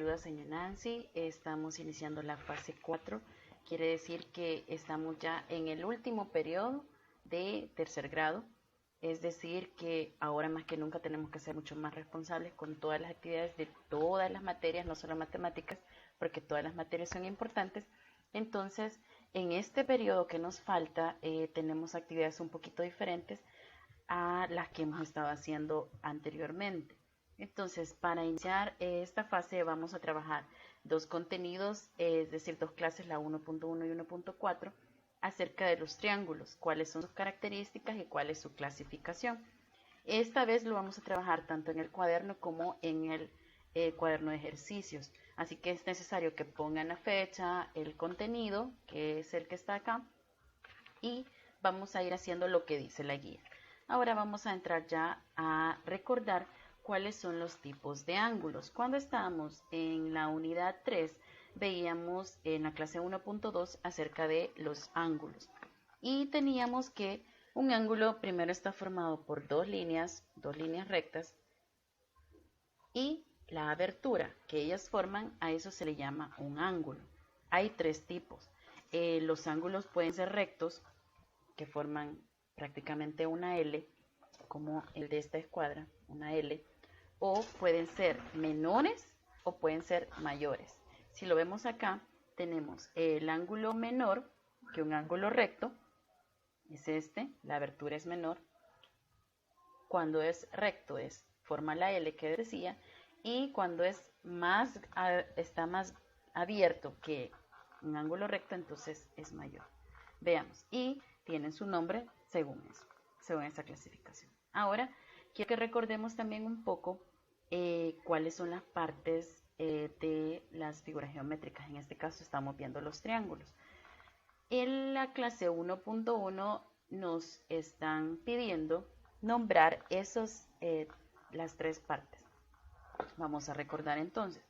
saluda señor Nancy. Estamos iniciando la fase 4. Quiere decir que estamos ya en el último periodo de tercer grado. Es decir, que ahora más que nunca tenemos que ser mucho más responsables con todas las actividades de todas las materias, no solo matemáticas, porque todas las materias son importantes. Entonces, en este periodo que nos falta, tenemos actividades un poquito diferentes a las que hemos estado haciendo anteriormente. Entonces, para iniciar esta fase vamos a trabajar dos contenidos, es decir, dos clases, la 1.1 y 1.4, acerca de los triángulos, cuáles son sus características y cuál es su clasificación. Esta vez lo vamos a trabajar tanto en el cuaderno como en el cuaderno de ejercicios. Así que es necesario que pongan la fecha, el contenido, que es el que está acá, y vamos a ir haciendo lo que dice la guía. Ahora vamos a entrar ya a recordar cuáles son los tipos de ángulos. Cuando estábamos en la unidad 3, veíamos en la clase 1.2 acerca de los ángulos. Y teníamos que un ángulo primero está formado por dos líneas rectas, y la abertura que ellas forman, a eso se le llama un ángulo. Hay tres tipos. Los ángulos pueden ser rectos, que forman prácticamente una L, como el de esta escuadra, una L, o pueden ser menores o pueden ser mayores. Si lo vemos acá, tenemos el ángulo menor que un ángulo recto, es este, la abertura es menor. Cuando es recto forma la L que decía, y cuando es está más abierto que un ángulo recto, entonces es mayor. Veamos, y tienen su nombre según eso, según esa clasificación. Ahora, quiero que recordemos también un poco cuáles son las partes de las figuras geométricas. En este caso estamos viendo los triángulos. En la clase 1.1 nos están pidiendo nombrar las tres partes. Vamos a recordar entonces.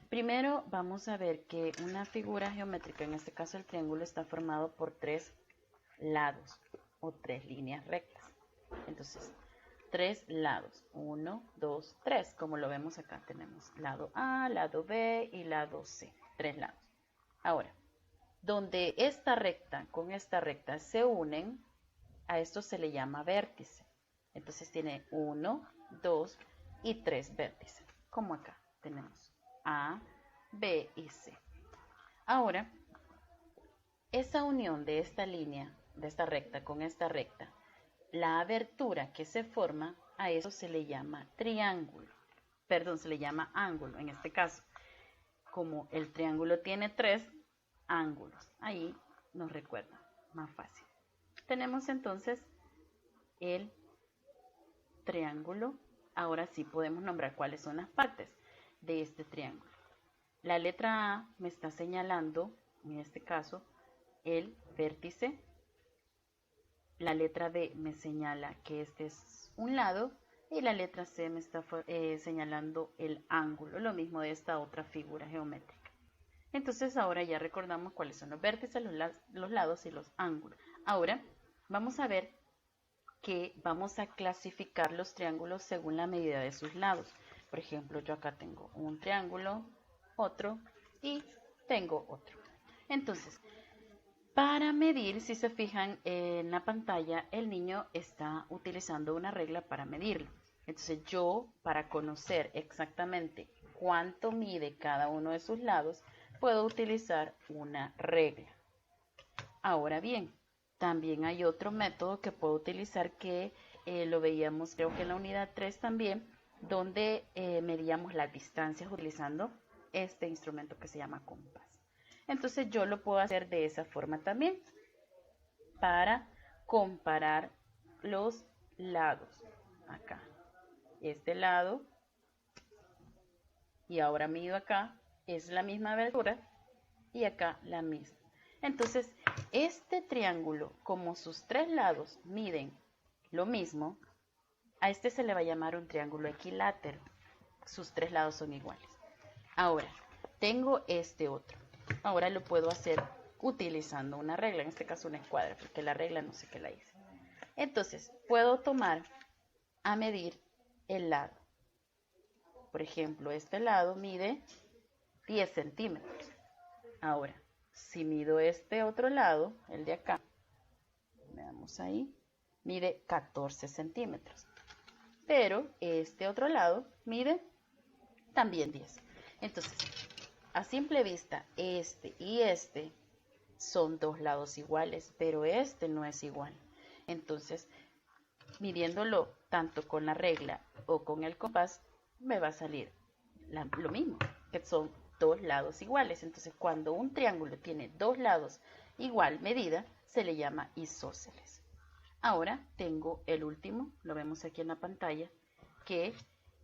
Primero vamos a ver que una figura geométrica, en este caso el triángulo, está formado por tres lados o tres líneas rectas. Entonces, tres lados, 1, 2, 3, como lo vemos acá, tenemos lado A, lado B y lado C, tres lados. Ahora, donde esta recta con esta recta se unen, a esto se le llama vértice. Entonces tiene 1, 2 y 3 vértices, como acá tenemos A, B y C. Ahora, esa unión de esta línea, de esta recta con esta recta, la abertura que se forma, a eso se le llama triángulo. Perdón, se le llama ángulo en este caso. Como el triángulo tiene tres ángulos, ahí nos recuerda, más fácil. Tenemos entonces el triángulo. Ahora sí podemos nombrar cuáles son las partes de este triángulo. La letra A me está señalando, en este caso, el vértice. La letra B me señala que este es un lado y la letra C me está señalando el ángulo, lo mismo de esta otra figura geométrica. Entonces ahora ya recordamos cuáles son los vértices, los lados y los ángulos. Ahora vamos a ver que vamos a clasificar los triángulos según la medida de sus lados. Por ejemplo, yo acá tengo un triángulo, otro y tengo otro. Entonces, para medir, si se fijan en la pantalla, el niño está utilizando una regla para medirlo. Entonces yo, para conocer exactamente cuánto mide cada uno de sus lados, puedo utilizar una regla. Ahora bien, también hay otro método que puedo utilizar que lo veíamos creo que en la unidad 3 también, donde medíamos las distancias utilizando este instrumento que se llama compás. Entonces yo lo puedo hacer de esa forma también para comparar los lados. Acá, este lado, y ahora mido acá, es la misma abertura y acá la misma. Entonces, este triángulo, como sus tres lados miden lo mismo, a este se le va a llamar un triángulo equilátero. Sus tres lados son iguales. Ahora, tengo este otro. Ahora lo puedo hacer utilizando una regla, en este caso una escuadra, porque la regla no sé qué la hice. Entonces, puedo tomar a medir el lado. Por ejemplo, este lado mide 10 centímetros. Ahora, si mido este otro lado, el de acá, veamos ahí, mide 14 centímetros. Pero este otro lado mide también 10. Entonces, a simple vista, este y este son dos lados iguales, pero este no es igual. Entonces, midiéndolo tanto con la regla o con el compás, me va a salir lo mismo, que son dos lados iguales. Entonces, cuando un triángulo tiene dos lados igual medida, se le llama isósceles. Ahora tengo el último, lo vemos aquí en la pantalla, que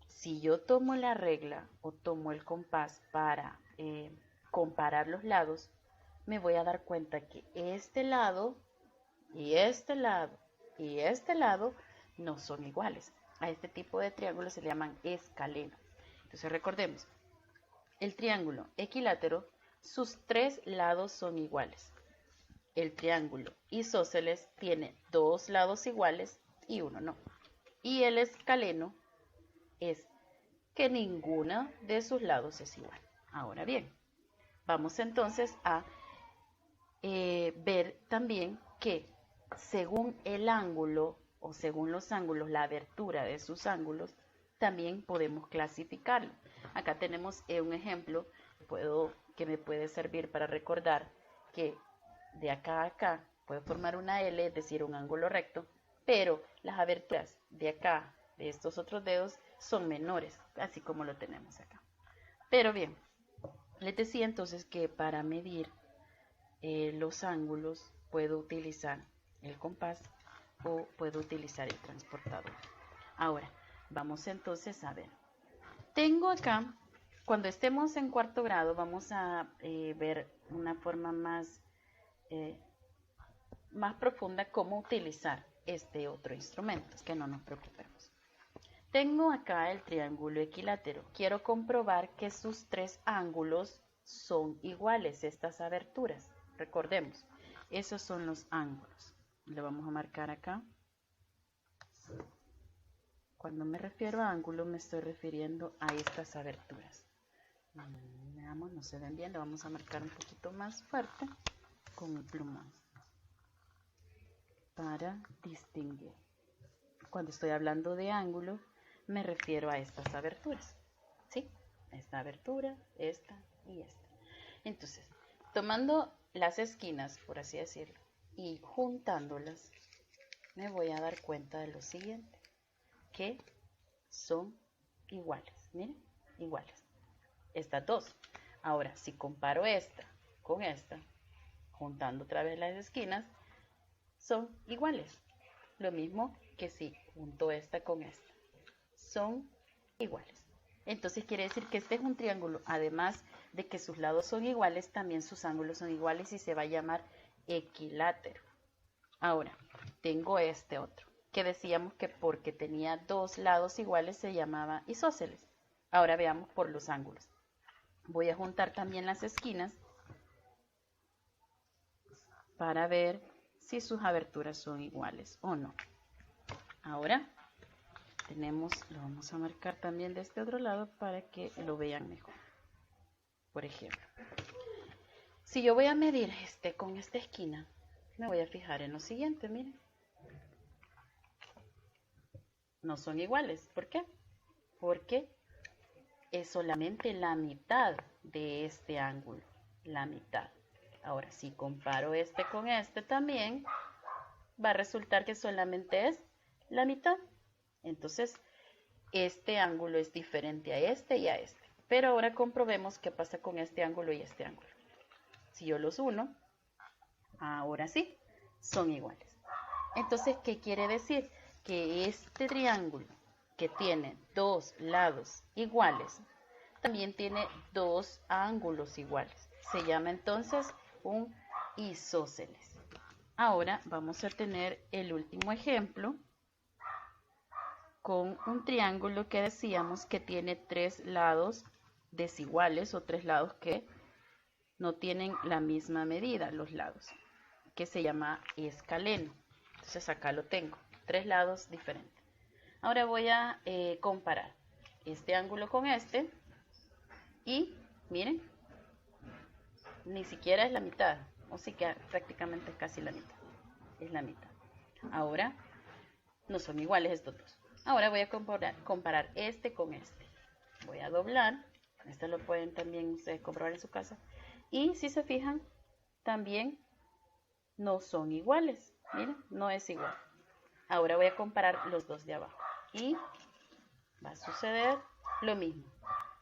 si yo tomo la regla o tomo el compás para comparar los lados, me voy a dar cuenta que este lado y este lado y este lado no son iguales. A este tipo de triángulos se le llaman escaleno. Entonces recordemos, el triángulo equilátero, sus tres lados son iguales. El triángulo isósceles tiene dos lados iguales y uno no. Y el escaleno es que ninguno de sus lados es igual. Ahora bien, vamos entonces a ver también que según el ángulo o según los ángulos, la abertura de sus ángulos, también podemos clasificarlo. Acá tenemos un ejemplo que me puede servir para recordar que de acá a acá puede formar una L, es decir, un ángulo recto, pero las aberturas de acá, de estos otros dedos, son menores, así como lo tenemos acá. Pero bien, les decía entonces que para medir los ángulos puedo utilizar el compás o puedo utilizar el transportador. Ahora, vamos entonces a ver. Tengo acá, cuando estemos en cuarto grado, vamos a ver una forma más profunda cómo utilizar este otro instrumento, es que no nos preocupemos. Tengo acá el triángulo equilátero. Quiero comprobar que sus tres ángulos son iguales, estas aberturas. Recordemos, esos son los ángulos. Le vamos a marcar acá. Cuando me refiero a ángulo, me estoy refiriendo a estas aberturas. Veamos, no se ven bien, lo vamos a marcar un poquito más fuerte con un plumón para distinguir. Cuando estoy hablando de ángulo, me refiero a estas aberturas, ¿sí? Esta abertura, esta y esta. Entonces, tomando las esquinas, por así decirlo, y juntándolas, me voy a dar cuenta de lo siguiente, que son iguales, miren, iguales. Estas dos. Ahora, si comparo esta con esta, juntando otra vez las esquinas, son iguales. Lo mismo que si junto esta con esta. Son iguales. Entonces quiere decir que este es un triángulo. Además de que sus lados son iguales, también sus ángulos son iguales y se va a llamar equilátero. Ahora, tengo este otro, que decíamos que porque tenía dos lados iguales se llamaba isósceles. Ahora veamos por los ángulos. Voy a juntar también las esquinas para ver si sus aberturas son iguales o no. Ahora lo vamos a marcar también de este otro lado para que lo vean mejor. Por ejemplo, si yo voy a medir con esta esquina, me voy a fijar en lo siguiente, miren. No son iguales. ¿Por qué? Porque es solamente la mitad de este ángulo. La mitad. Ahora, si comparo este con este también, va a resultar que solamente es la mitad. Entonces, este ángulo es diferente a este y a este. Pero ahora comprobemos qué pasa con este ángulo y este ángulo. Si yo los uno, ahora sí, son iguales. Entonces, ¿qué quiere decir? Que este triángulo que tiene dos lados iguales, también tiene dos ángulos iguales. Se llama entonces un isósceles. Ahora vamos a tener el último ejemplo con un triángulo que decíamos que tiene tres lados desiguales o tres lados que no tienen la misma medida, los lados, que se llama escaleno. Entonces acá lo tengo, tres lados diferentes. Ahora voy a comparar este ángulo con este y miren, ni siquiera es la mitad, o sí que prácticamente es casi la mitad, es la mitad. Ahora no son iguales estos dos. Ahora voy a comparar este con este. Voy a doblar, esto lo pueden también ustedes comprobar en su casa, y si se fijan, también no son iguales. Miren, no es igual. Ahora voy a comparar los dos de abajo y va a suceder lo mismo.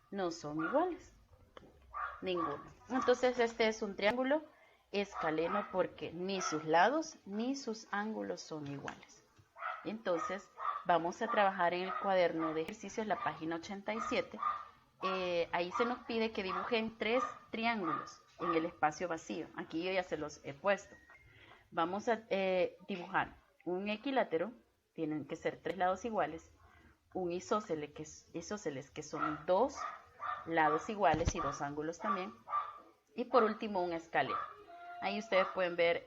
No son iguales, ninguno. Entonces este es un triángulo escaleno porque ni sus lados ni sus ángulos son iguales. Entonces vamos a trabajar en el cuaderno de ejercicios, la página 87. Ahí se nos pide que dibujen 3 triángulos en el espacio vacío. Aquí yo ya se los he puesto. Vamos a dibujar un equilátero, tienen que ser 3 lados iguales, un isósceles que son 2 lados iguales y 2 ángulos también, y por último un escaleno. Ahí ustedes pueden ver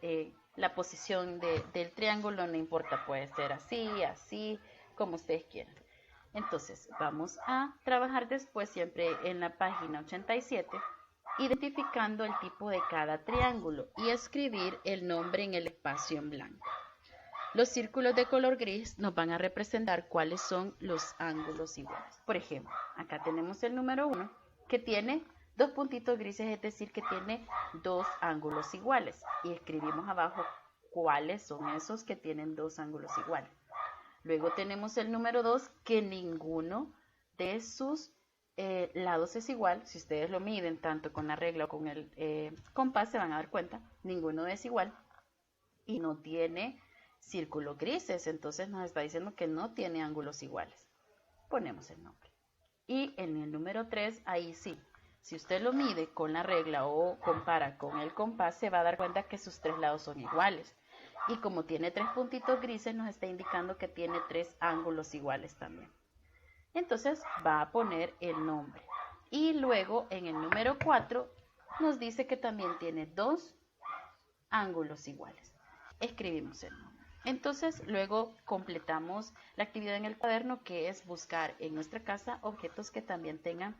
la posición del triángulo, no importa, puede ser así, así, como ustedes quieran. Entonces vamos a trabajar después siempre en la página 87, identificando el tipo de cada triángulo y escribir el nombre en el espacio en blanco. Los círculos de color gris nos van a representar cuáles son los ángulos iguales. Por ejemplo, acá tenemos el número 1 que tiene 2 puntitos grises, es decir, que tiene 2 ángulos iguales. Y escribimos abajo cuáles son esos que tienen 2 ángulos iguales. Luego tenemos el número 2 que ninguno de sus lados es igual. Si ustedes lo miden tanto con la regla o con el compás se van a dar cuenta, ninguno es igual y no tiene círculos grises, entonces nos está diciendo que no tiene ángulos iguales. Ponemos el nombre. Y en el número 3, ahí sí, si usted lo mide con la regla o compara con el compás, se va a dar cuenta que sus 3 lados son iguales. Y como tiene 3 puntitos grises, nos está indicando que tiene 3 ángulos iguales también. Entonces va a poner el nombre. Y luego en el número 4 nos dice que también tiene 2 ángulos iguales. Escribimos el nombre. Entonces luego completamos la actividad en el cuaderno, que es buscar en nuestra casa objetos que también tengan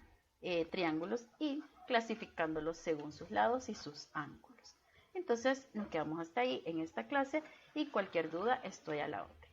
triángulos y clasificándolos según sus lados y sus ángulos. Entonces nos quedamos hasta ahí en esta clase y cualquier duda estoy a la orden.